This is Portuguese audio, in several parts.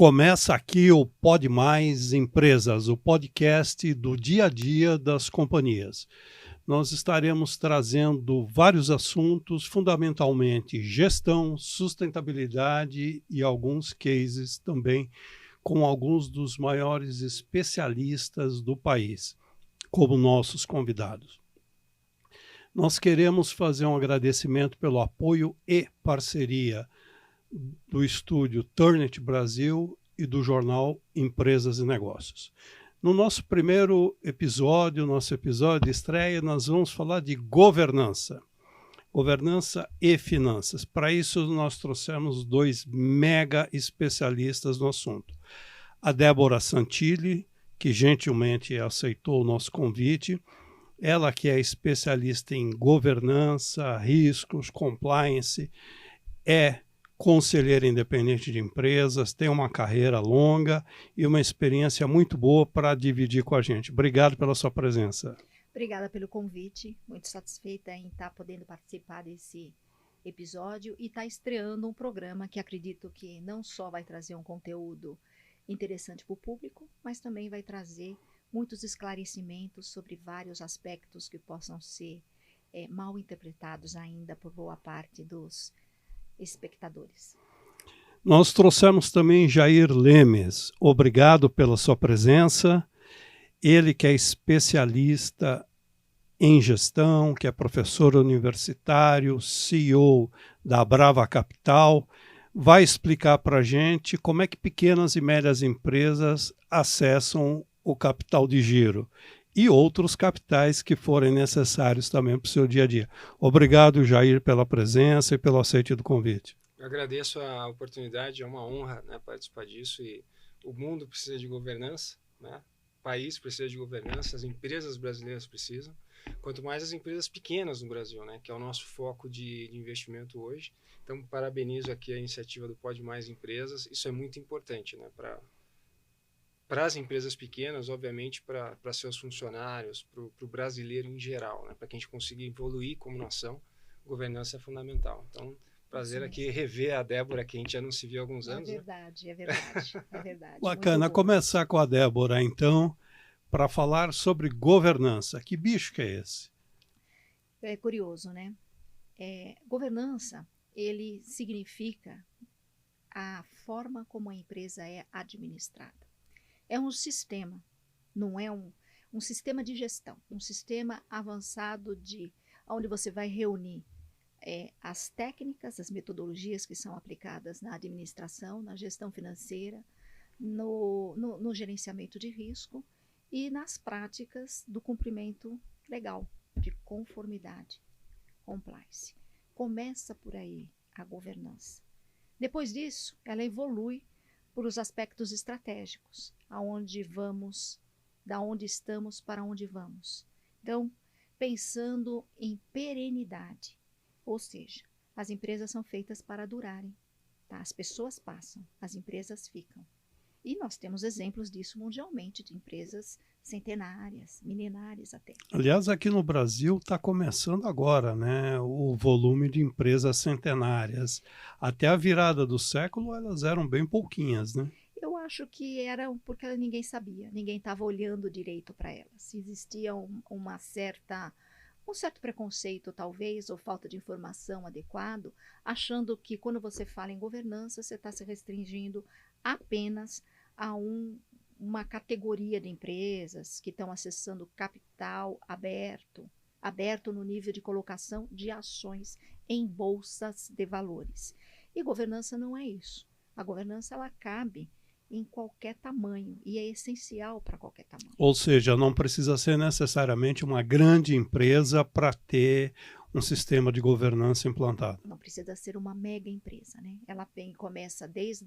Começa aqui o Pode Mais Empresas, o podcast do dia a dia das companhias. Nós estaremos trazendo vários assuntos, fundamentalmente gestão, sustentabilidade e alguns cases também com alguns dos maiores especialistas do país, como nossos convidados. Nós queremos fazer um agradecimento pelo apoio e parceria do estúdio Turnet Brasil e do jornal Empresas e Negócios. No nosso primeiro episódio, nosso episódio de estreia, nós vamos falar de governança e finanças. Para isso, nós trouxemos dois mega especialistas no assunto. A Débora Santilli, que gentilmente aceitou o nosso convite, ela que é especialista em governança, riscos, compliance, é conselheira independente de empresas, tem uma carreira longa e uma experiência muito boa para dividir com a gente. Obrigado pela sua presença. Obrigada pelo convite, muito satisfeita em estar podendo participar desse episódio e estar estreando um programa que acredito que não só vai trazer um conteúdo interessante para o público, mas também vai trazer muitos esclarecimentos sobre vários aspectos que possam ser mal interpretados ainda por boa parte dos espectadores. Nós trouxemos também Jair Lemes. Obrigado pela sua presença. Ele que é especialista em gestão, que é professor universitário, CEO da Brava Capital, vai explicar para a gente como é que pequenas e médias empresas acessam o capital de giro e outros capitais que forem necessários também para o seu dia a dia. Obrigado, Jair, pela presença e pelo aceite do convite. Eu agradeço a oportunidade, é uma honra, né, participar disso, e o mundo precisa de governança, né? O país precisa de governança, as empresas brasileiras precisam, quanto mais as empresas pequenas no Brasil, né, que é o nosso foco de investimento hoje. Então, parabenizo aqui a iniciativa do Pode Mais Empresas, isso é muito importante, né, para as empresas pequenas, obviamente, para seus funcionários, para o brasileiro em geral, né? Para que a gente consiga evoluir como nação, governança é fundamental. Então, prazer aqui rever a Débora, que a gente já não se viu há alguns anos. É verdade, né? É verdade. Bacana, começar com a Débora, então, para falar sobre governança. Que bicho que é esse? É curioso, né? Governança, ele significa a forma como a empresa é administrada. É um sistema, não é um sistema de gestão, um sistema avançado onde você vai reunir as técnicas, as metodologias que são aplicadas na administração, na gestão financeira, no gerenciamento de risco e nas práticas do cumprimento legal, de conformidade, compliance. Começa por aí a governança. Depois disso, ela evolui por os aspectos estratégicos, aonde vamos, da onde estamos para onde vamos. Então, pensando em perenidade, ou seja, as empresas são feitas para durarem, tá? As pessoas passam, as empresas ficam. E nós temos exemplos disso mundialmente, de empresas centenárias, milenares até. Aliás, aqui no Brasil está começando agora, né, o volume de empresas centenárias. Até a virada do século, elas eram bem pouquinhas, né? Eu acho que era porque ninguém sabia, ninguém estava olhando direito para elas. Existia um certo preconceito, talvez, ou falta de informação adequado, achando que quando você fala em governança, você está se restringindo apenas a uma categoria de empresas que estão acessando capital aberto no nível de colocação de ações em bolsas de valores. E governança não é isso. A governança, ela cabe em qualquer tamanho e é essencial para qualquer tamanho. Ou seja, não precisa ser necessariamente uma grande empresa para ter um sistema de governança implantado. Não precisa ser uma mega empresa, né? Ela começa desde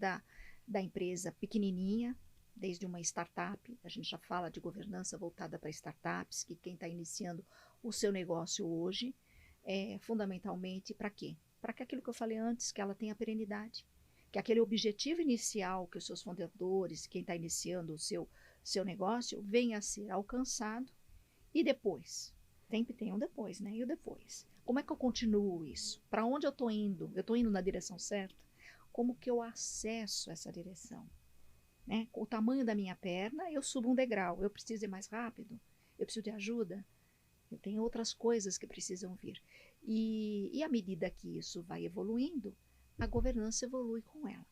da empresa pequenininha, desde uma startup. A gente já fala de governança voltada para startups, que quem está iniciando o seu negócio hoje é fundamentalmente para quê? Para que aquilo que eu falei antes, que ela tenha perenidade, que aquele objetivo inicial que os seus fundadores, quem está iniciando o seu negócio, venha a ser alcançado. E depois? Sempre tem um depois, né? E o depois? Como é que eu continuo isso? Para onde eu estou indo? Eu estou indo na direção certa? Como que eu acesso essa direção? né? Com o tamanho da minha perna, eu subo um degrau. Eu preciso ir mais rápido? Eu preciso de ajuda? Eu tenho outras coisas que precisam vir. E à medida que isso vai evoluindo, a governança evolui com ela.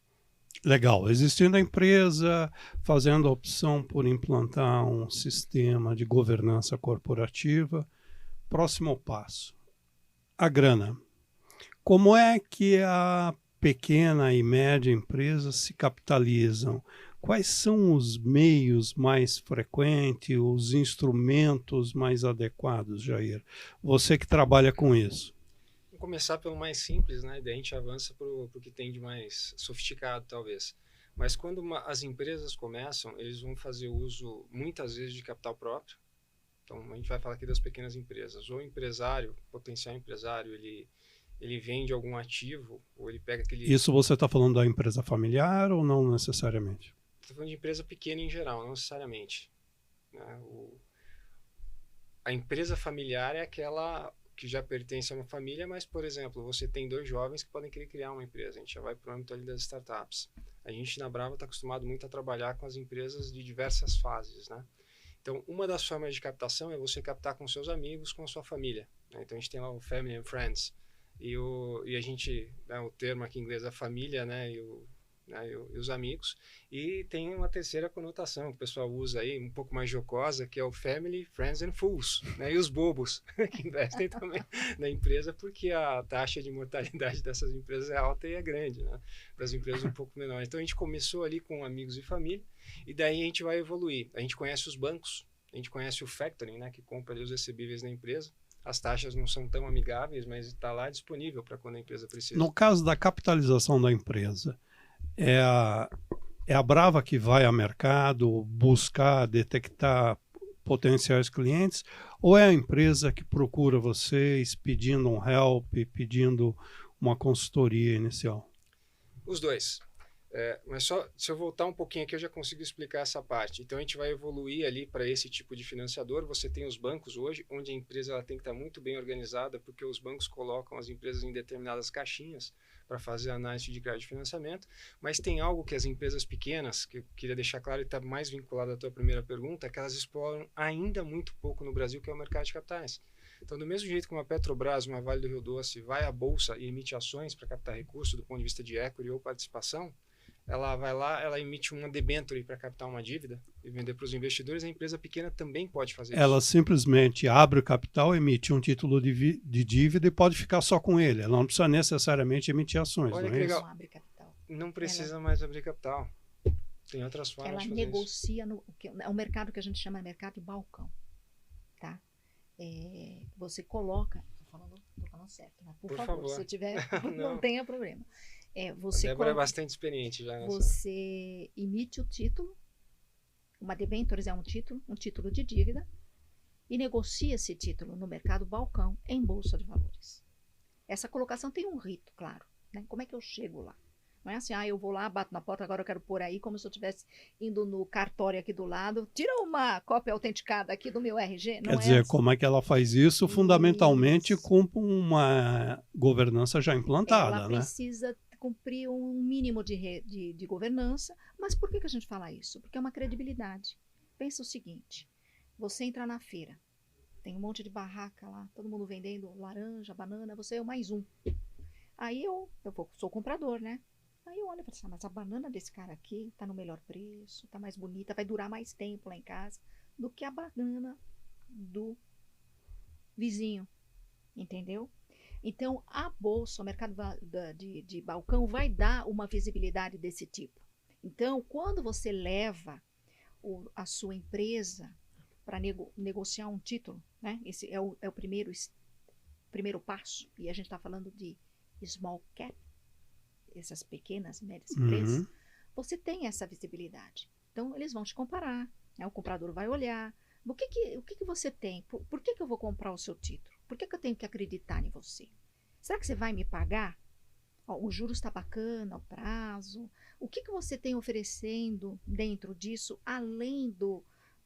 Legal. Existindo a empresa, fazendo a opção por implantar um sistema de governança corporativa, próximo passo, a grana. Como é que a pequena e média empresa se capitalizam? Quais são os meios mais frequentes, os instrumentos mais adequados, Jair? Você que trabalha com isso. Vamos começar pelo mais simples, né? Daí a gente avança para o que tem de mais sofisticado, talvez. Mas quando as empresas começam, eles vão fazer uso, muitas vezes, de capital próprio. Então, a gente vai falar aqui das pequenas empresas. Ou o empresário, potencial empresário, ele vende algum ativo, ou ele pega aquele... Isso você está falando da empresa familiar ou não necessariamente? Estou falando de empresa pequena em geral, não necessariamente. Né? A empresa familiar é aquela que já pertence a uma família, mas, por exemplo, você tem 2 jovens que podem querer criar uma empresa. A gente já vai para o âmbito ali das startups. A gente, na Brava, está acostumado muito a trabalhar com as empresas de diversas fases, né? Então, uma das formas de captação é você captar com seus amigos, com a sua família, né? Então, a gente tem lá o Family and Friends. E a gente, né, o termo aqui em inglês é família, né, e os amigos. E tem uma terceira conotação que o pessoal usa aí, um pouco mais jocosa, que é o Family, Friends and Fools, né, e os bobos que investem também na empresa, porque a taxa de mortalidade dessas empresas é alta e é grande, né, para as empresas um pouco menores. Então a gente começou ali com amigos e família, e daí a gente vai evoluir. A gente conhece os bancos, a gente conhece o factoring, né, que compra ali os recebíveis da empresa. As taxas não são tão amigáveis, mas está lá disponível para quando a empresa precisa. No caso da capitalização da empresa, é a Brava que vai ao mercado buscar, detectar potenciais clientes, ou é a empresa que procura vocês pedindo um help, pedindo uma consultoria inicial? Os dois. Mas só se eu voltar um pouquinho aqui eu já consigo explicar essa parte. Então a gente vai evoluir ali para esse tipo de financiador. Você tem os bancos hoje, onde a empresa ela tem que estar muito bem organizada, porque os bancos colocam as empresas em determinadas caixinhas para fazer análise de crédito de financiamento. Mas tem algo que as empresas pequenas, que eu queria deixar claro e está mais vinculado à tua primeira pergunta, é que elas exploram ainda muito pouco no Brasil, que é o mercado de capitais. Então, do mesmo jeito que uma Petrobras, uma Vale do Rio Doce vai à bolsa e emite ações para captar recursos do ponto de vista de equity ou participação, ela vai lá, ela emite uma debenture para captar uma dívida e vender para os investidores. A empresa pequena também pode fazer isso. Ela simplesmente abre o capital, emite um título de dívida e pode ficar só com ele. Ela não precisa necessariamente emitir ações. Olha não que é legal. isso? Não abre capital. Não precisa mais abrir capital. Tem outras formas Ela de fazer negocia é um mercado que a gente chama de mercado de balcão, tá? Você coloca, tô falando certo, né? Por favor, se tiver, não tenha problema. Você a Débora é bastante experiente já. Você emite o título, uma debêntures é um título de dívida, e negocia esse título no mercado balcão em bolsa de valores. Essa colocação tem um rito, claro, né? Como é que eu chego lá? Não é assim, eu vou lá, bato na porta, agora eu quero pôr aí, como se eu estivesse indo no cartório aqui do lado, tira uma cópia autenticada aqui do meu RG. Não Quer dizer, assim. como é que ela faz isso? Fundamentalmente com uma governança já implantada, ela precisa cumprir um mínimo de governança. Mas por que a gente fala isso? Porque é uma credibilidade. Pensa o seguinte, você entra na feira, tem um monte de barraca lá, todo mundo vendendo laranja, banana, você é o mais um. Aí eu sou comprador, né? Aí eu olho e falo assim, mas a banana desse cara aqui tá no melhor preço, tá mais bonita, vai durar mais tempo lá em casa do que a banana do vizinho, entendeu? Então, a bolsa, o mercado de balcão vai dar uma visibilidade desse tipo. Então, quando você leva a sua empresa para negociar um título, né? Esse é o primeiro passo, e a gente está falando de small cap, essas pequenas e médias empresas, você tem essa visibilidade. Então, eles vão te comparar, né? O comprador vai olhar, o que você tem? Por que eu vou comprar o seu título? Por que eu tenho que acreditar em você? Será que você vai me pagar? O juros está bacana, o prazo. O que você tem oferecendo dentro disso, além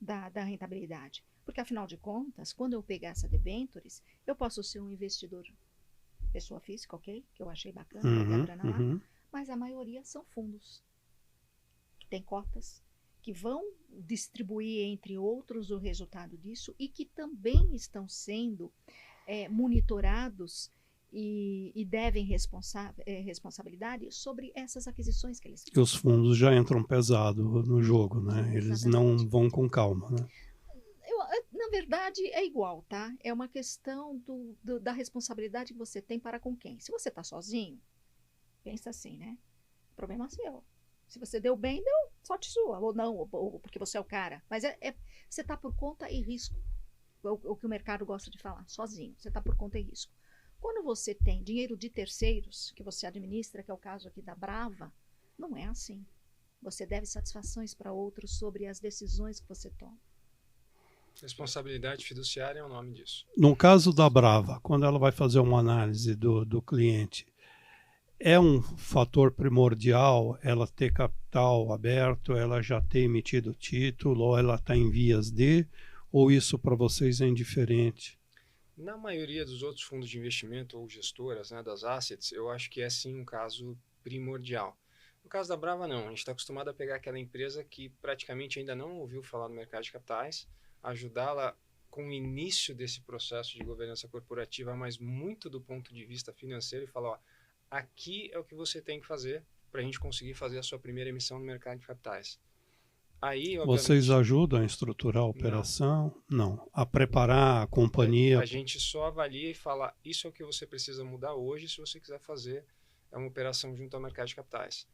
da rentabilidade? Porque, afinal de contas, quando eu pegar essa debêntures, eu posso ser um investidor pessoa física, ok? Que eu achei bacana, colocar a grana lá, mas a maioria são fundos. que têm cotas, que vão distribuir, entre outros, o resultado disso e que também estão sendo monitorados e devem responsabilidade sobre essas aquisições que eles E os fundos já entram pesado no jogo, né? Eles não Exatamente. vão com calma, né? Na verdade, é igual, tá? É uma questão da responsabilidade que você tem para com quem. Se você está sozinho, pensa assim, né? O problema é seu. Se você deu bem, deu sorte sua. Ou não, ou porque você é o cara. Mas você está por conta e risco. O que o mercado gosta de falar, sozinho. Você está por conta e risco. Quando você tem dinheiro de terceiros, que você administra, que é o caso aqui da Brava, não é assim. Você deve satisfações para outros sobre as decisões que você toma. Responsabilidade fiduciária é o nome disso. No caso da Brava, quando ela vai fazer uma análise do cliente, é um fator primordial ela ter capital aberto, ela já ter emitido título, ou ela está em vias de, ou isso para vocês é indiferente? Na maioria dos outros fundos de investimento ou gestoras, né, das assets, eu acho que é sim um caso primordial. No caso da Brava, não. A gente está acostumado a pegar aquela empresa que praticamente ainda não ouviu falar no mercado de capitais, ajudá-la com o início desse processo de governança corporativa, mas muito do ponto de vista financeiro, e falar, ó, aqui é o que você tem que fazer para a gente conseguir fazer a sua primeira emissão no mercado de capitais. Aí, Vocês obviamente, ajudam a estruturar a não. operação? Não. A preparar a companhia? A gente só avalia e fala, isso é o que você precisa mudar hoje se você quiser fazer uma operação junto ao mercado de capitais.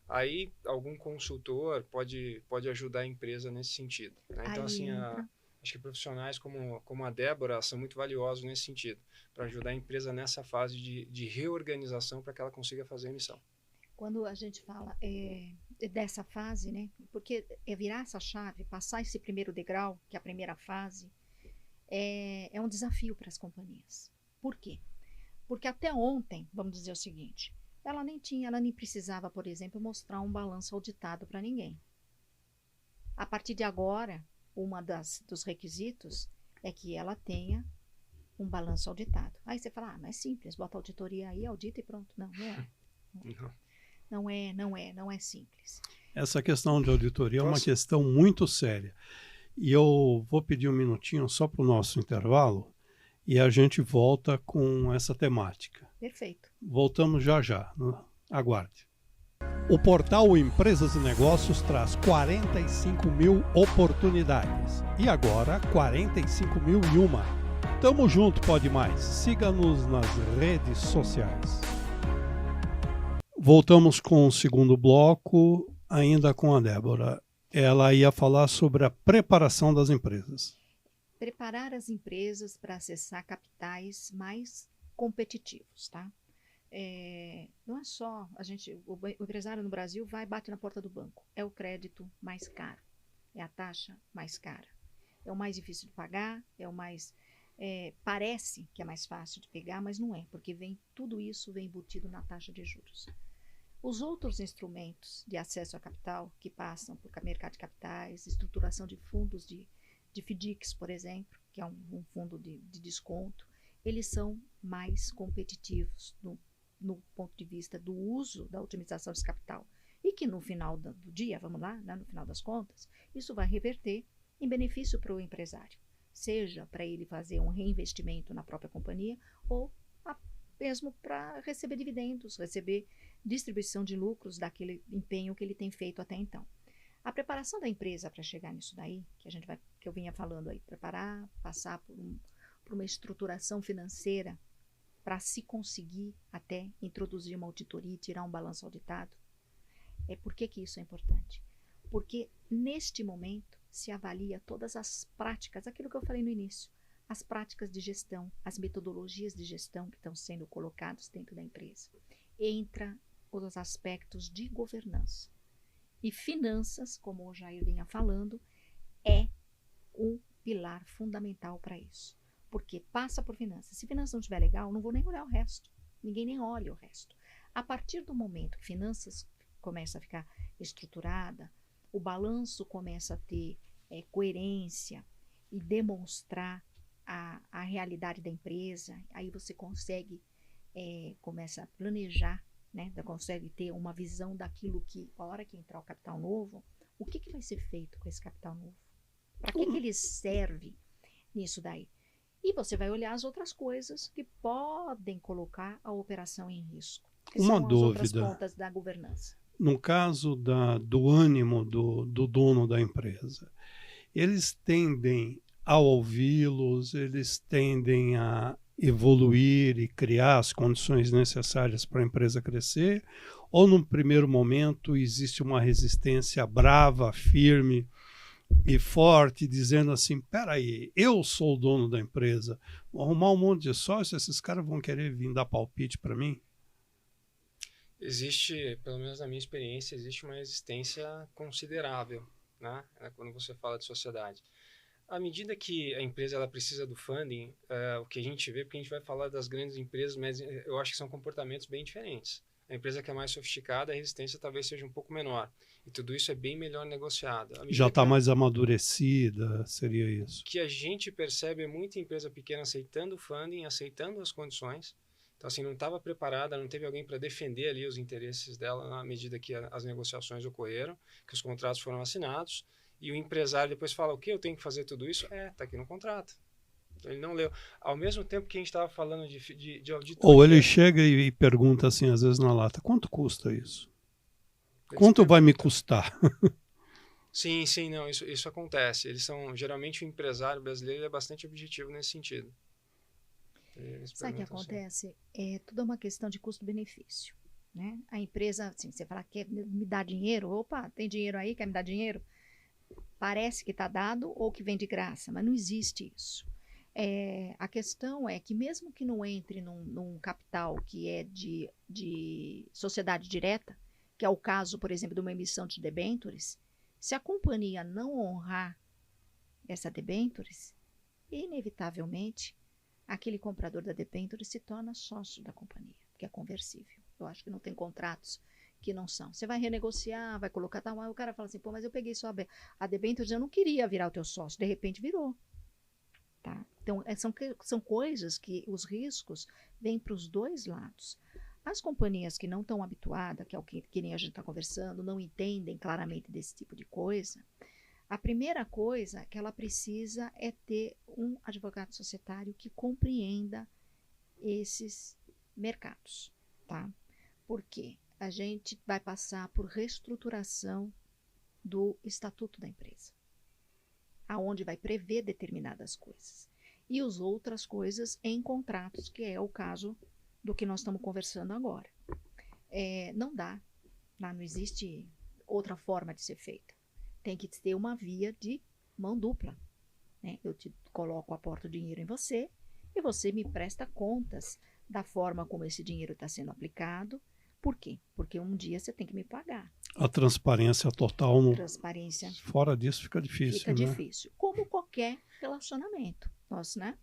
Aí, algum consultor pode ajudar a empresa nesse sentido, né? Então, assim, acho que profissionais como a Débora são muito valiosos nesse sentido, para ajudar a empresa nessa fase de reorganização para que ela consiga fazer a emissão. Quando a gente fala dessa fase, né? Porque virar essa chave, passar esse primeiro degrau, que é a primeira fase, é um desafio para as companhias. Por quê? Porque até ontem, vamos dizer o seguinte, ela nem precisava, por exemplo, mostrar um balanço auditado para ninguém. A partir de agora, dos requisitos é que ela tenha um balanço auditado. Aí você fala, mas é simples, bota a auditoria aí, audita e pronto. Não é. Não é simples. Essa questão de auditoria é uma questão muito séria. E eu vou pedir um minutinho só para o nosso intervalo e a gente volta com essa temática. Perfeito. Voltamos já já. Aguarde. O portal Empresas e Negócios traz 45 mil oportunidades. E agora, 45.001. Tamo junto, Pode Mais. Siga-nos nas redes sociais. Voltamos com o segundo bloco, ainda com a Débora. Ela ia falar sobre a preparação das empresas. Preparar as empresas para acessar capitais mais competitivos, tá? Não é só o empresário no Brasil vai e bate na porta do banco. É o crédito mais caro, é a taxa mais cara, é o mais difícil de pagar, parece que é mais fácil de pegar, mas não é, porque tudo isso vem embutido na taxa de juros. Os outros instrumentos de acesso a capital que passam por mercado de capitais, estruturação de fundos de FDICs, por exemplo, que é um fundo de desconto, eles são mais competitivos no ponto de vista do uso, da otimização desse capital. E que no final do dia, vamos lá, né, no final das contas, isso vai reverter em benefício para o empresário. Seja para ele fazer um reinvestimento na própria companhia ou mesmo para receber dividendos, receber distribuição de lucros daquele empenho que ele tem feito até então. A preparação da empresa para chegar nisso daí, que eu vinha falando aí, preparar, passar por uma estruturação financeira para se conseguir até introduzir uma auditoria e tirar um balanço auditado. Por que isso é importante? Porque neste momento se avalia todas as práticas, aquilo que eu falei no início, as práticas de gestão, as metodologias de gestão que estão sendo colocadas dentro da empresa. Entra os aspectos de governança. E finanças, como o Jair vinha falando, é um pilar fundamental para isso. Porque passa por finanças. Se finanças não estiver legal, não vou nem olhar o resto. Ninguém nem olha o resto. A partir do momento que finanças começa a ficar estruturada, o balanço começa a ter coerência e demonstrar a realidade da empresa, aí você começa a planejar né? Consegue ter uma visão daquilo que, a hora que entrar o capital novo, o que vai ser feito com esse capital novo? Para que ele serve nisso daí? E você vai olhar as outras coisas que podem colocar a operação em risco. Que Uma são as outras dúvida. pontas da governança. No caso do ânimo do dono da empresa, eles tendem a ouvi-los, eles tendem a evoluir e criar as condições necessárias para a empresa crescer, ou num primeiro momento existe uma resistência brava, firme e forte, dizendo assim, peraí, eu sou o dono da empresa, vou arrumar um monte de sócios, esses caras vão querer vir dar palpite para mim? Existe, pelo menos na minha experiência, existe uma resistência considerável, né? Quando você fala de sociedade. À medida que a empresa ela precisa do funding, o que a gente vê, porque a gente vai falar das grandes empresas, mas eu acho que são comportamentos bem diferentes. A empresa que é mais sofisticada, a resistência talvez seja um pouco menor. E tudo isso é bem melhor negociado. Já está mais amadurecida, seria isso? O que a gente percebe é muita empresa pequena aceitando o funding, aceitando as condições. Então, assim, não estava preparada, não teve alguém para defender ali os interesses dela na medida que as negociações ocorreram, que os contratos foram assinados. E o empresário depois fala, o que eu tenho que fazer tudo isso? Está aqui no contrato. Então, ele não leu. Ao mesmo tempo que a gente estava falando de auditoria... Ou ele chega e pergunta assim, às vezes na lata, quanto custa isso? Quanto vai me custar? Sim, não, isso acontece. Eles são, geralmente o empresário brasileiro é bastante objetivo nesse sentido. Sabe o que acontece? Tudo é uma questão de custo-benefício, né? A empresa, assim, você fala, quer me dar dinheiro? Opa, tem dinheiro aí, quer me dar dinheiro? Parece que está dado ou que vem de graça, mas não existe isso. A questão é que mesmo que não entre num capital que é de sociedade direta, que é o caso, por exemplo, de uma emissão de debêntures, se a companhia não honrar essa debêntures, inevitavelmente, aquele comprador da debênture se torna sócio da companhia, que é conversível. Eu acho que não tem contratos que não são. Você vai renegociar, vai colocar tal, aí o cara fala assim, pô, mas eu peguei só a debênture, eu não queria virar o teu sócio, de repente virou. Tá? Então, são coisas que os riscos vêm para os dois lados. As companhias que não estão habituadas, que é o que nem a gente está conversando, não entendem claramente desse tipo de coisa, a primeira coisa que ela precisa é ter um advogado societário que compreenda esses mercados, tá? Por quê? A gente vai passar por reestruturação do estatuto da empresa, aonde vai prever determinadas coisas. E as outras coisas em contratos, que é o caso do que nós estamos conversando agora. Não dá, não existe outra forma de ser feita. Tem que ter uma via de mão dupla, né? Eu te coloco, aporto dinheiro em você e você me presta contas da forma como esse dinheiro está sendo aplicado. Por quê? Porque um dia você tem que me pagar. A transparência total. Transparência. Fora disso fica difícil, fica difícil. Como qualquer relacionamento. Nossa, né?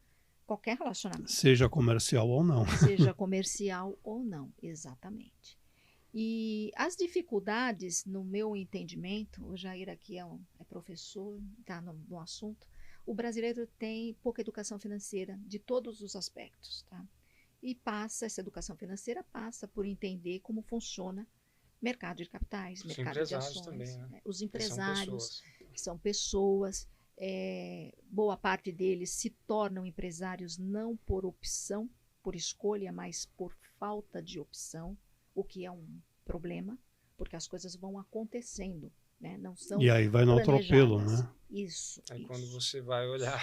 Qualquer relacionamento. Seja comercial ou não. Seja comercial ou não, exatamente. E as dificuldades, no meu entendimento, o Jair aqui é professor, está no assunto, o brasileiro tem pouca educação financeira de todos os aspectos, tá? E essa educação financeira passa por entender como funciona mercado de capitais, mercado de ações. Também, né? Os empresários são pessoas, boa parte deles se tornam empresários não por opção, por escolha, mas por falta de opção, o que é um problema, porque as coisas vão acontecendo, né? Não são e aí vai no atropelo, né? Isso. Aí quando você vai olhar,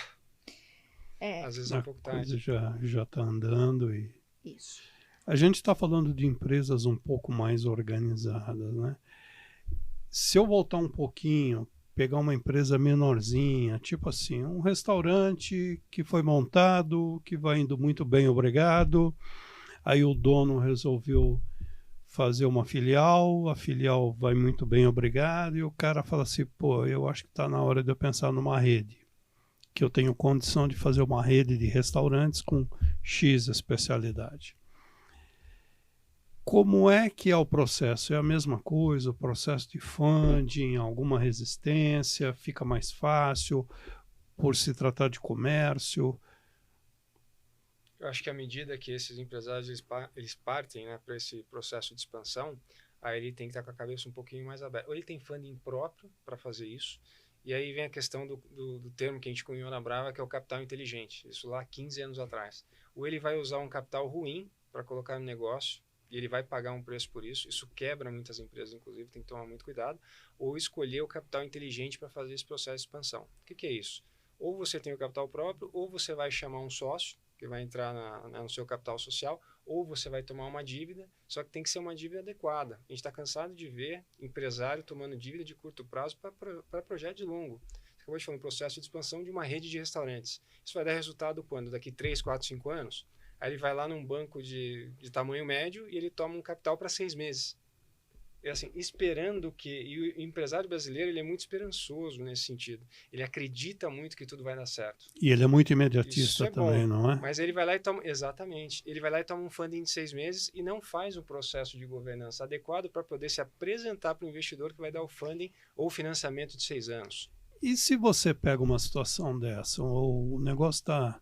às vezes é um pouco tarde. Já está andando e... Isso. A gente está falando de empresas um pouco mais organizadas, né? Se eu voltar um pouquinho, pegar uma empresa menorzinha, tipo assim, um restaurante que foi montado, que vai indo muito bem, obrigado. Aí o dono resolveu fazer uma filial, a filial vai muito bem, obrigado. E o cara fala assim, pô, eu acho que está na hora de eu pensar numa rede. Que eu tenho condição de fazer uma rede de restaurantes com X especialidade. Como é que é o processo? É a mesma coisa? O processo de funding, alguma resistência? Fica mais fácil por se tratar de comércio? Eu acho que à medida que esses empresários eles partem, né, para esse processo de expansão, aí ele tem que estar com a cabeça um pouquinho mais aberta. Ou ele tem funding próprio para fazer isso, e aí vem a questão do termo que a gente cunhou na Brava, que é o capital inteligente. Isso lá 15 anos atrás. Ou ele vai usar um capital ruim para colocar no negócio, e ele vai pagar um preço por isso. Isso quebra muitas empresas, inclusive, tem que tomar muito cuidado. Ou escolher o capital inteligente para fazer esse processo de expansão. O que é isso? Ou você tem o capital próprio, ou você vai chamar um sócio, que vai entrar no seu capital social, ou você vai tomar uma dívida, só que tem que ser uma dívida adequada. A gente está cansado de ver empresário tomando dívida de curto prazo para projeto de longo. Você acabou de falar um processo de expansão de uma rede de restaurantes. Isso vai dar resultado quando? Daqui 3, 4, 5 anos? Aí ele vai lá num banco de tamanho médio e ele toma um capital para 6 meses. É assim, esperando que... E o empresário brasileiro, ele é muito esperançoso nesse sentido. Ele acredita muito que tudo vai dar certo. E ele é muito Isso imediatista é também, bom, não é? mas ele vai lá e toma... Exatamente. Ele vai lá e toma um funding de 6 meses e não faz um processo de governança adequado para poder se apresentar para o investidor que vai dar o funding ou o financiamento de 6 anos. E se você pega uma situação dessa, o negócio está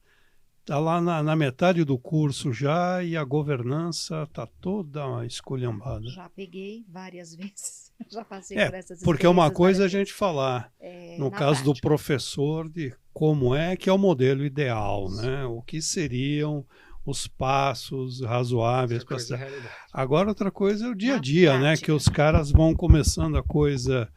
lá na metade do curso já e a governança está toda esculhambada? Já peguei várias vezes, já passei por essas porque uma experiências coisa é a várias gente falar, no na caso do prática. professor, de como é que é o modelo ideal, né? O que seriam os passos razoáveis Essa para coisa é a realidade. Agora outra coisa é o dia a Na dia, né? prática. Que os caras vão começando a coisa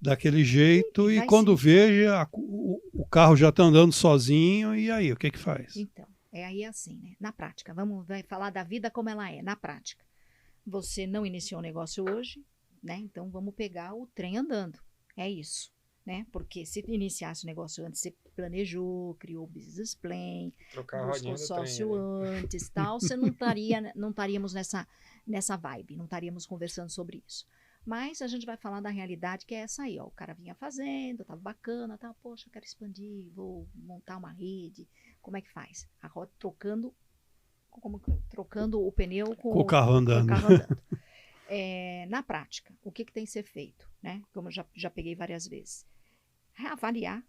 daquele jeito E e vai quando sim. veja o carro já está andando sozinho e aí o que faz? Então, aí assim, né? Na prática, vai falar da vida como ela é, na prática. Você não iniciou um negócio hoje, né? Então vamos pegar o trem andando. É isso, né? Porque se iniciasse o negócio antes, você planejou, criou o business plan, Trocar a buscou rodinha do sócio trem. antes, tal, você não estaríamos nessa vibe, não estaríamos conversando sobre isso. Mas a gente vai falar da realidade que é essa aí, ó. O cara vinha fazendo, tava bacana, tá, poxa, eu quero expandir, vou montar uma rede. Como é que faz? A roda trocando o pneu com Com o carro com andando. o carro andando. Na prática, o que tem que ser feito, né? Como eu já peguei várias vezes.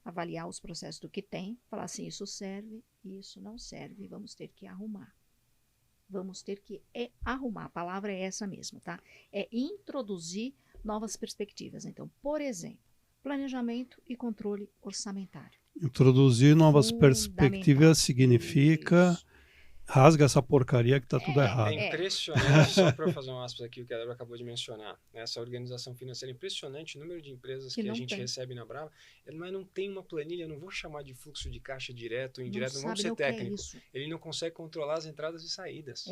Avaliar os processos do que tem, falar assim, isso serve, isso não serve, vamos ter que arrumar. Vamos ter que arrumar, a palavra é essa mesmo, tá? É introduzir novas perspectivas. Então, por exemplo, planejamento e controle orçamentário. Introduzir novas Fundamental. perspectivas significa Isso. rasga essa porcaria que está tudo errado. É impressionante, só para eu fazer um aspas aqui, o que a Débora acabou de mencionar, né? Essa organização financeira é impressionante, o número de empresas que a gente recebe na Brava, mas não tem uma planilha, não vou chamar de fluxo de caixa direto ou indireto, não vamos ser técnico. Ele não consegue controlar as entradas e saídas.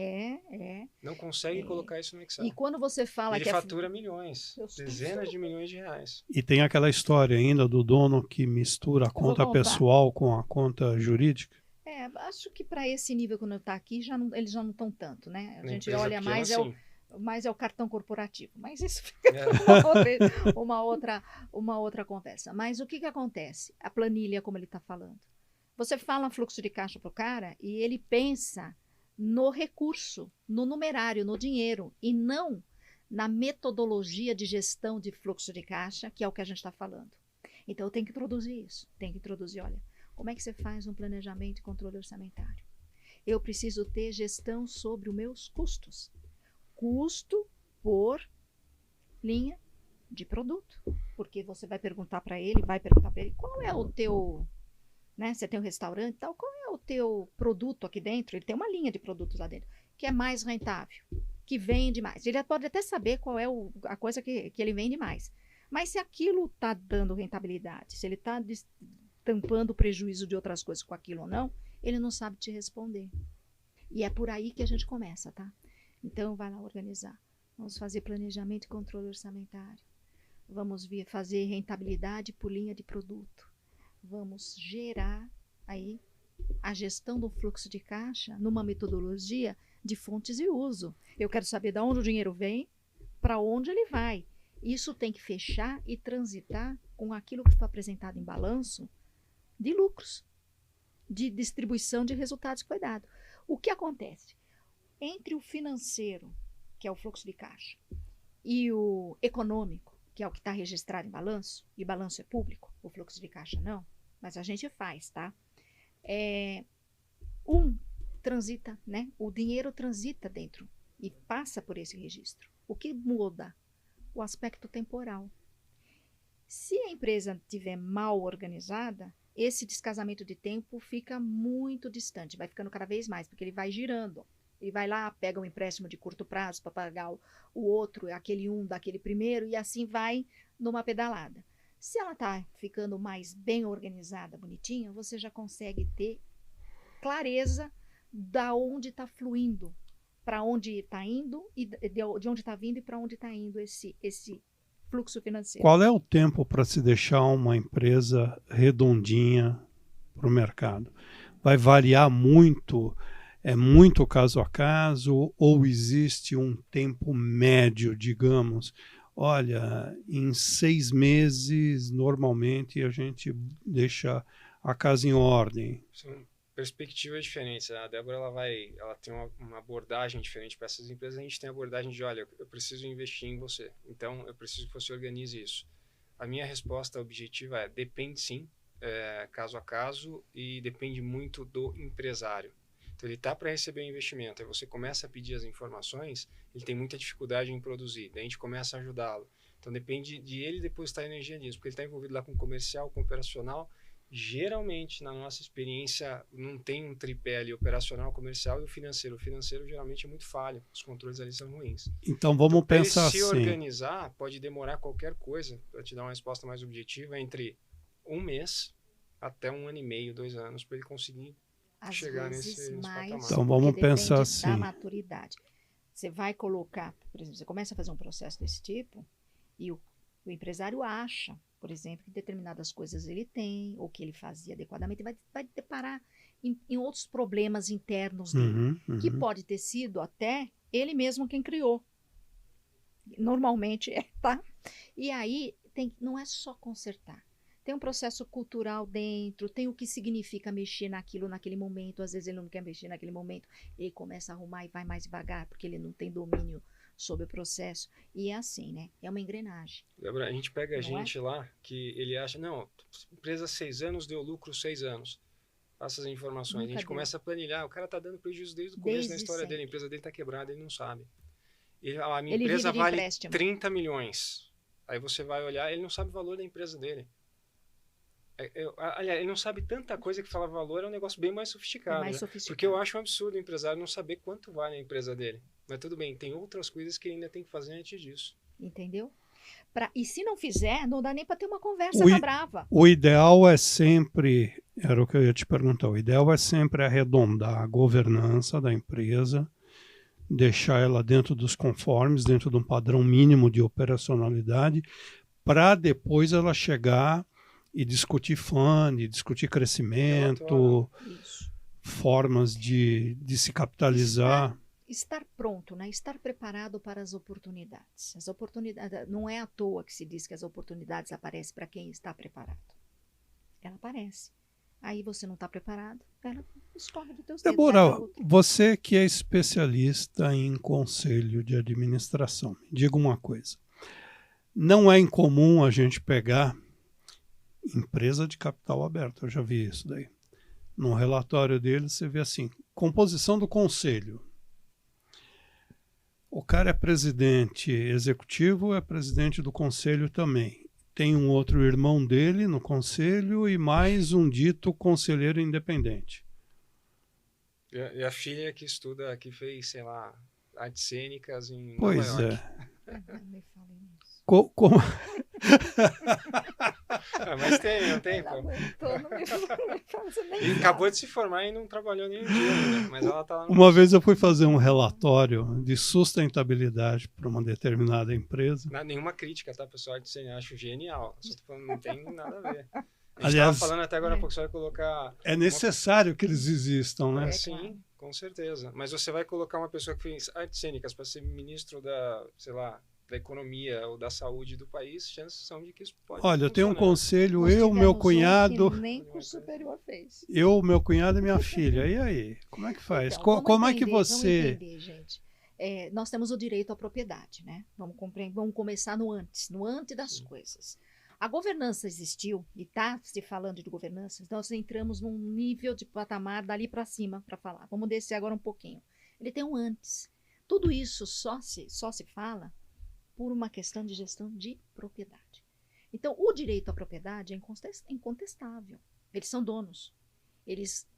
Não consegue colocar isso no Excel. E quando você fala ele fatura milhões, dezenas de milhões de reais. E tem aquela história ainda do dono que mistura a conta pessoal com a conta jurídica. Acho que para esse nível, quando está aqui, eles já não estão tanto, né? A gente empresa olha mais, pequena, mais é o cartão corporativo. Mas isso fica uma outra conversa. Mas o que acontece? A planilha, como ele está falando. Você fala fluxo de caixa para o cara e ele pensa no recurso, no numerário, no dinheiro, e não na metodologia de gestão de fluxo de caixa, que é o que a gente está falando. Então, eu tenho que introduzir isso. Tem que introduzir, olha, como é que você faz um planejamento e controle orçamentário? Eu preciso ter gestão sobre os meus custos. Custo por linha de produto. Porque você vai perguntar para ele, qual é o teu... Né? Você tem um restaurante e tal, qual é o teu produto aqui dentro? Ele tem uma linha de produtos lá dentro, que é mais rentável, que vende mais. Ele pode até saber qual é a coisa que ele vende mais. Mas se aquilo está dando rentabilidade, se ele está tampando o prejuízo de outras coisas com aquilo ou não, ele não sabe te responder. E é por aí que a gente começa, tá? Então, vai lá organizar. Vamos fazer planejamento e controle orçamentário. Vamos fazer rentabilidade por linha de produto. Vamos gerar aí a gestão do fluxo de caixa numa metodologia de fontes e uso. Eu quero saber de onde o dinheiro vem, para onde ele vai. Isso tem que fechar e transitar com aquilo que foi apresentado em balanço de lucros, de distribuição de resultados que foi dado. O que acontece? Entre o financeiro, que é o fluxo de caixa, e o econômico, que é o que está registrado em balanço, e balanço é público, o fluxo de caixa não, mas a gente faz, tá? Um transita, né? O dinheiro transita dentro e passa por esse registro. O que muda? O aspecto temporal. Se a empresa estiver mal organizada, esse descasamento de tempo fica muito distante, vai ficando cada vez mais, porque ele vai girando. Ele vai lá, pega um empréstimo de curto prazo para pagar o outro, aquele daquele primeiro, e assim vai numa pedalada. Se ela está ficando mais bem organizada, bonitinha, você já consegue ter clareza da onde está fluindo, para onde está indo, e de onde está vindo e para onde está indo esse fluxo financeiro. Qual é o tempo para se deixar uma empresa redondinha para o mercado? Vai variar muito? É muito caso a caso? Ou existe um tempo médio, digamos? Olha, em 6 meses, normalmente, a gente deixa a casa em ordem. São perspectivas diferentes. A Débora ela tem uma abordagem diferente para essas empresas. A gente tem a abordagem de, olha, eu preciso investir em você. Então, eu preciso que você organize isso. A minha resposta objetiva é, depende sim, caso a caso, e depende muito do empresário. Então, ele está para receber o investimento, aí você começa a pedir as informações, ele tem muita dificuldade em produzir, daí a gente começa a ajudá-lo. Então, depende de ele depositar energia nisso, porque ele está envolvido lá com comercial, com operacional. Geralmente, na nossa experiência, não tem um tripé ali, operacional, comercial e o financeiro. O financeiro geralmente é muito falho, os controles ali são ruins. Então, vamos pensar assim. Se assim. organizar, pode demorar qualquer coisa, para te dar uma resposta mais objetiva, entre 1 mês até 1 ano e meio, 2 anos, para ele conseguir Às chegar vezes nesse mais, patamar. Então, vamos porque pensar depende assim. da maturidade. Você vai colocar, por exemplo, você começa a fazer um processo desse tipo e o empresário acha, por exemplo, que determinadas coisas ele tem ou que ele fazia adequadamente, vai deparar em outros problemas internos dele, que pode ter sido até ele mesmo quem criou. Normalmente tá? E aí não é só consertar. Tem um processo cultural dentro, tem o que significa mexer naquele momento. Às vezes ele não quer mexer naquele momento, ele começa a arrumar e vai mais devagar, porque ele não tem domínio sobre o processo. E é assim, né? É uma engrenagem. Lembra, a gente pega Não gente lá que ele acha, não, empresa 6 anos, deu lucro 6 anos. Passa as informações. Nunca a gente deu. começa a planilhar, o cara tá dando prejuízo desde o começo da história sempre. dele, a empresa dele tá quebrada, ele não sabe. A minha Ele empresa vive de vale empréstimo. 30 milhões. Aí você vai olhar, ele não sabe o valor da empresa dele. Aliás, ele não sabe tanta coisa que falar valor é um negócio bem mais sofisticado. mais né? sofisticado. Porque eu acho um absurdo o empresário não saber quanto vale a empresa dele. Mas tudo bem, tem outras coisas que ele ainda tem que fazer antes disso. Entendeu? E se não fizer, não dá nem para ter uma conversa brava. O ideal é sempre, era o que eu ia te perguntar, o ideal é sempre arredondar a governança da empresa, deixar ela dentro dos conformes, dentro de um padrão mínimo de operacionalidade, para depois ela chegar e discutir fundo, discutir crescimento, formas de se capitalizar. Estar pronto, né? Estar preparado para as oportunidades. As oportunidades, não é à toa que se diz que as oportunidades aparecem para quem está preparado. Ela aparece. Aí você não está preparado, ela escorre dos teus dedos. Débora, você que é especialista em conselho de administração, me diga uma coisa. Não é incomum a gente pegar empresa de capital aberto, eu já vi isso daí. No relatório dele você vê assim, composição do conselho. O cara é presidente executivo, é presidente do conselho também. Tem um outro irmão dele no conselho e mais um dito conselheiro independente. E a filha que estuda, que fez, sei lá, artes cênicas em Pois Nova York. Me falem isso. Como... Mas tem, não tem? Ela aguentou, não me fala, você nem E acabou de se formar e não trabalhou nem um dia ainda, mas ela tá lá no... Uma vez eu fui fazer um relatório de sustentabilidade para uma determinada empresa. Nenhuma crítica, tá, pessoal? Eu acho genial. Só tô falando, não tem nada a ver. A gente Aliás, estava falando até agora há pouco, você vai colocar... É necessário que eles existam, né? Sim, claro. com certeza. Mas você vai colocar uma pessoa que fez artes cênicas para ser ministro da, sei lá, da economia ou da saúde do país, chances são de que isso pode Olha, eu tenho um funcionar. conselho, Nós eu, meu tivemos um cunhado... que nem curso superior fez. Eu, meu cunhado e minha filha. E aí? Como é que faz? Então, Como é que vamos você... entender, gente. Nós temos o direito à propriedade, né? Vamos começar no antes das coisas. A governança existiu, e está se falando de governança, nós entramos num nível de patamar dali para cima para falar. Vamos descer agora um pouquinho. Ele tem um antes. Tudo isso só se fala por uma questão de gestão de propriedade. Então, o direito à propriedade é incontestável. Eles são donos. Eles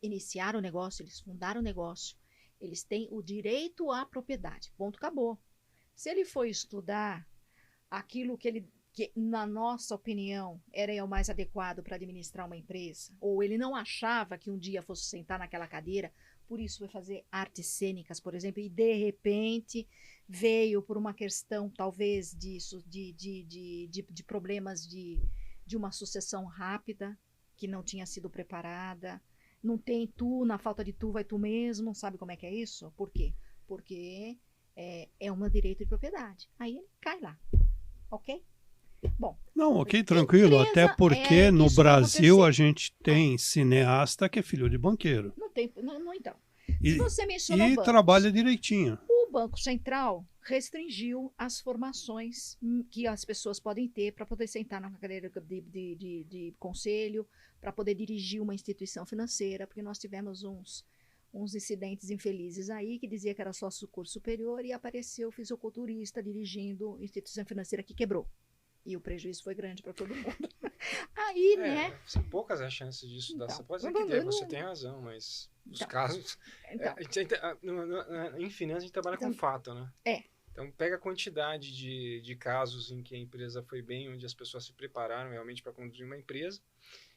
iniciaram o negócio, eles fundaram o negócio. Eles têm o direito à propriedade. Ponto, acabou. Se ele for estudar aquilo que na nossa opinião, era o mais adequado para administrar uma empresa, ou ele não achava que um dia fosse sentar naquela cadeira, por isso foi fazer artes cênicas, por exemplo, e de repente veio por uma questão, talvez, de problemas de uma sucessão rápida, que não tinha sido preparada, não tem tu, na falta de tu, vai tu mesmo, sabe como é que é isso? Por quê? Porque é um direito de propriedade. Aí ele cai lá, ok? Bom, não, ok, tranquilo, até porque no Brasil a gente tem cineasta que é filho de banqueiro. Não tem, não então. E, você mencionou e trabalha direitinho. O Banco Central restringiu as formações que as pessoas podem ter para poder sentar na cadeira de conselho, para poder dirigir uma instituição financeira, porque nós tivemos uns incidentes infelizes aí, que dizia que era só curso superior, e apareceu o fisiculturista dirigindo instituição financeira que quebrou. E o prejuízo foi grande para todo mundo. Aí, né? São poucas as chances disso dar. Você pode dizer que deve, você tem razão, mas os casos... em finanças a gente trabalha com fato, né? Então, pega a quantidade de casos em que a empresa foi bem, onde as pessoas se prepararam realmente para conduzir uma empresa,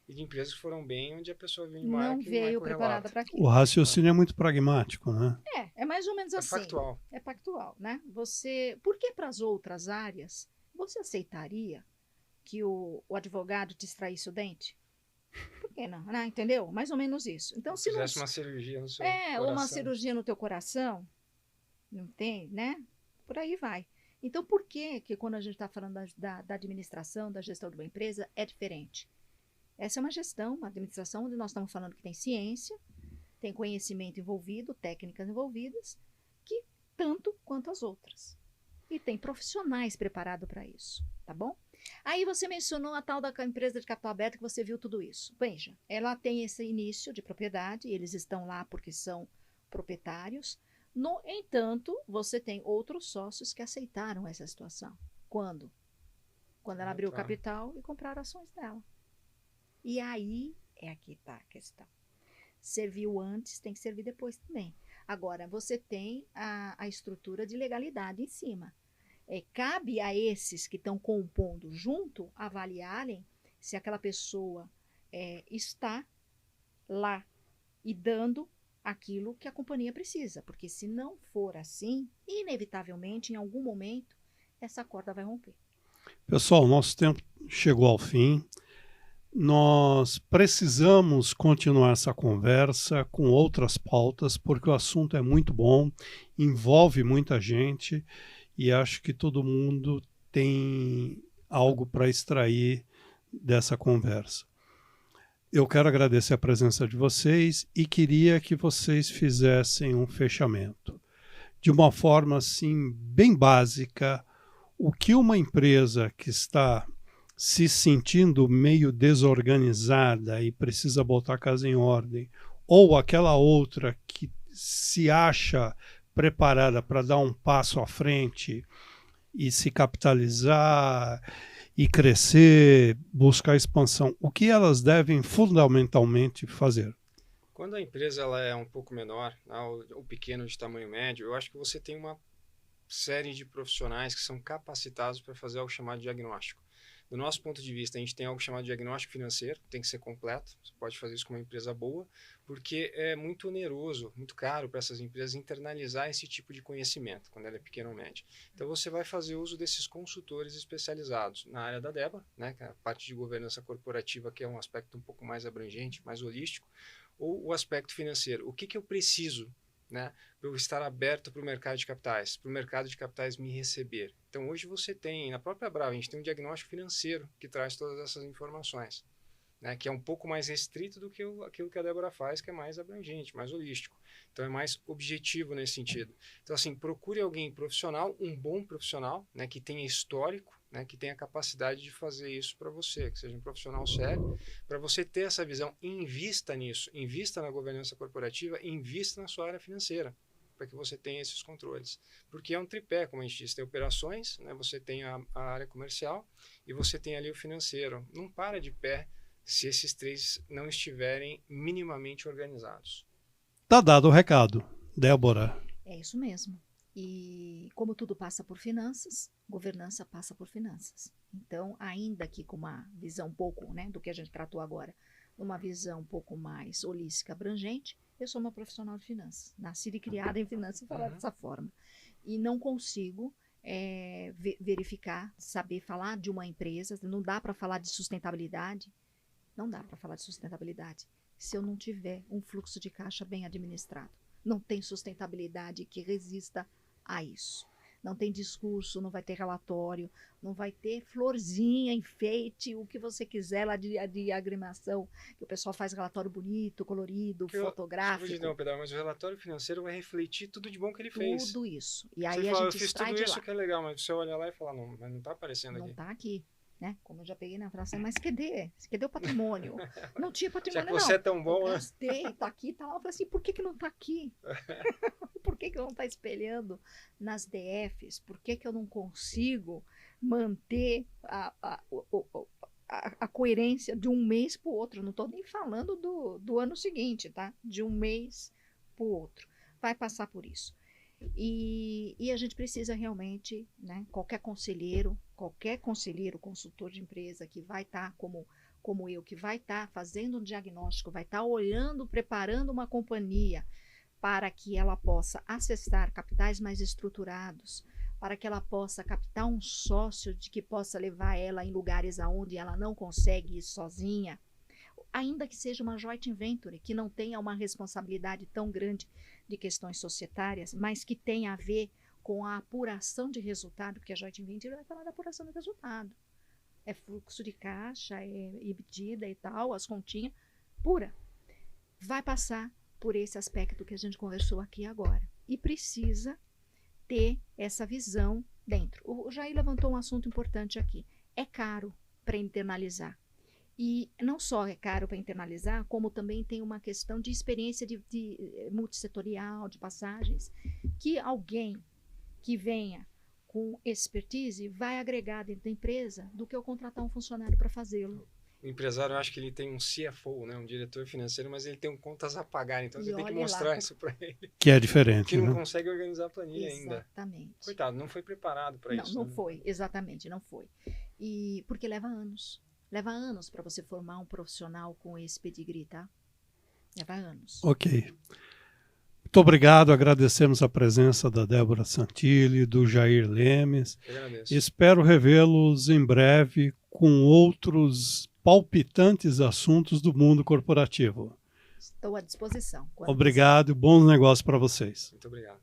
e de empresas que foram bem, onde a pessoa veio não veio preparada para aquilo. O raciocínio é muito pragmático, né? É mais ou menos assim. Factual. É factual, né? Por que para as outras áreas você aceitaria que o advogado te extraísse o dente? Por que não? Entendeu? Mais ou menos isso. Então, se fizesse uma cirurgia no seu coração. Ou uma cirurgia no teu coração, não tem, né? Por aí vai. Então, por que quando a gente está falando da administração, da gestão de uma empresa, é diferente? Essa é uma gestão, uma administração onde nós estamos falando que tem ciência, tem conhecimento envolvido, técnicas envolvidas, que tanto quanto as outras. E tem profissionais preparados para isso, tá bom? Aí você mencionou a tal da empresa de capital aberto, que você viu tudo isso. Veja, ela tem esse início de propriedade, eles estão lá porque são proprietários. No entanto, você tem outros sócios que aceitaram essa situação. Quando? Quando ela abriu o capital e compraram ações dela. E aí é aqui está a questão. Serviu antes, tem que servir depois também. Agora, você tem a estrutura de legalidade em cima. Cabe a esses que estão compondo junto avaliarem se aquela pessoa está lá e dando aquilo que a companhia precisa. Porque se não for assim, inevitavelmente, em algum momento, essa corda vai romper. Pessoal, nosso tempo chegou ao fim. Nós precisamos continuar essa conversa com outras pautas, porque o assunto é muito bom, envolve muita gente e acho que todo mundo tem algo para extrair dessa conversa. Eu quero agradecer a presença de vocês e queria que vocês fizessem um fechamento. De uma forma assim, bem básica, o que uma empresa que está se sentindo meio desorganizada e precisa botar a casa em ordem, ou aquela outra que se acha preparada para dar um passo à frente e se capitalizar e crescer, buscar expansão, o que elas devem fundamentalmente fazer? Quando a empresa ela é um pouco menor, ou pequeno de tamanho médio, eu acho que você tem uma série de profissionais que são capacitados para fazer o chamado diagnóstico. Do nosso ponto de vista, a gente tem algo chamado de diagnóstico financeiro, tem que ser completo, você pode fazer isso com uma empresa boa, porque é muito oneroso, muito caro para essas empresas internalizar esse tipo de conhecimento, quando ela é pequena ou média. Então você vai fazer uso desses consultores especializados na área da DEBA, né, que é a parte de governança corporativa, que é um aspecto um pouco mais abrangente, mais holístico, ou o aspecto financeiro. O que eu preciso, né, para eu estar aberto para o mercado de capitais, para o mercado de capitais me receber. Então, hoje você tem, na própria Brava, a gente tem um diagnóstico financeiro que traz todas essas informações, né, que é um pouco mais restrito do que aquilo que a Débora faz, que é mais abrangente, mais holístico. Então, é mais objetivo nesse sentido. Então, assim, procure alguém profissional, um bom profissional, né, que tenha histórico né, que tenha a capacidade de fazer isso para você, que seja um profissional sério, para você ter essa visão. Invista nisso, invista na governança corporativa, invista na sua área financeira, para que você tenha esses controles. Porque é um tripé, como a gente disse, tem operações, né, você tem a área comercial e você tem ali o financeiro. Não para de pé se esses três não estiverem minimamente organizados. Tá dado o recado. Débora. É isso mesmo. E como tudo passa por finanças, governança passa por finanças. Então, ainda que com uma visão um pouco, né, do que a gente tratou agora, uma visão um pouco mais holística, abrangente, eu sou uma profissional de finanças. Nascida e criada em finanças, falar dessa forma. E não consigo verificar, saber falar de uma empresa, não dá para falar de sustentabilidade, não dá para falar de sustentabilidade se eu não tiver um fluxo de caixa bem administrado. Não tem sustentabilidade que resista a isso. Não tem discurso, não vai ter relatório, não vai ter florzinha, enfeite, o que você quiser lá de agremiação, que o pessoal faz relatório bonito, colorido, fotográfico. Mas o relatório financeiro vai refletir tudo de bom que ele fez. Tudo isso. E aí você a fala, gente eu fiz extrai tudo de isso lá. que é legal, mas você olha lá e fala, não, mas não está aparecendo aqui. Não está aqui. Né? Como eu já peguei na frase, mas cadê? Cadê o patrimônio? Não tinha Já patrimônio, que não. você é tão bom, eu né? gastei, tá aqui, tá lá. Eu falei assim, por que não tá aqui? Por que não tá espelhando nas DFs? Por que eu não consigo manter a coerência de um mês para o outro? Não estou nem falando do ano seguinte, tá? De um mês para o outro. Vai passar por isso. E a gente precisa realmente, né, qualquer conselheiro, consultor de empresa que vai estar como eu, que vai estar fazendo um diagnóstico, vai estar olhando, preparando uma companhia para que ela possa acessar capitais mais estruturados, para que ela possa captar um sócio de que possa levar ela em lugares aonde ela não consegue ir sozinha, ainda que seja uma joint venture, que não tenha uma responsabilidade tão grande de questões societárias, mas que tenha a ver com a apuração de resultado, porque a joint venture vai falar da apuração de resultado. É fluxo de caixa, é EBITDA e tal, as continhas, pura. Vai passar por esse aspecto que a gente conversou aqui agora. E precisa ter essa visão dentro. O Jair levantou um assunto importante aqui. É caro para internalizar. E não só é caro para internalizar, como também tem uma questão de experiência de multissetorial, de passagens, que alguém que venha com expertise vai agregar dentro da empresa do que eu contratar um funcionário para fazê-lo. O empresário, eu acho que ele tem um CFO, né, um diretor financeiro, mas ele tem contas a pagar, então você tem que mostrar isso para ele. Que é diferente, que não né? consegue organizar a planilha ainda. Exatamente. Coitado, não foi preparado para isso. Não, né? foi, exatamente, não foi. E porque leva anos. Leva anos para você formar um profissional com esse pedigree, tá? Leva anos. Ok. Muito obrigado, agradecemos a presença da Débora Santilli, do Jair Lemes. Eu agradeço. Espero revê-los em breve com outros palpitantes assuntos do mundo corporativo. Estou à disposição. Obrigado e bons negócios para vocês. Muito obrigado.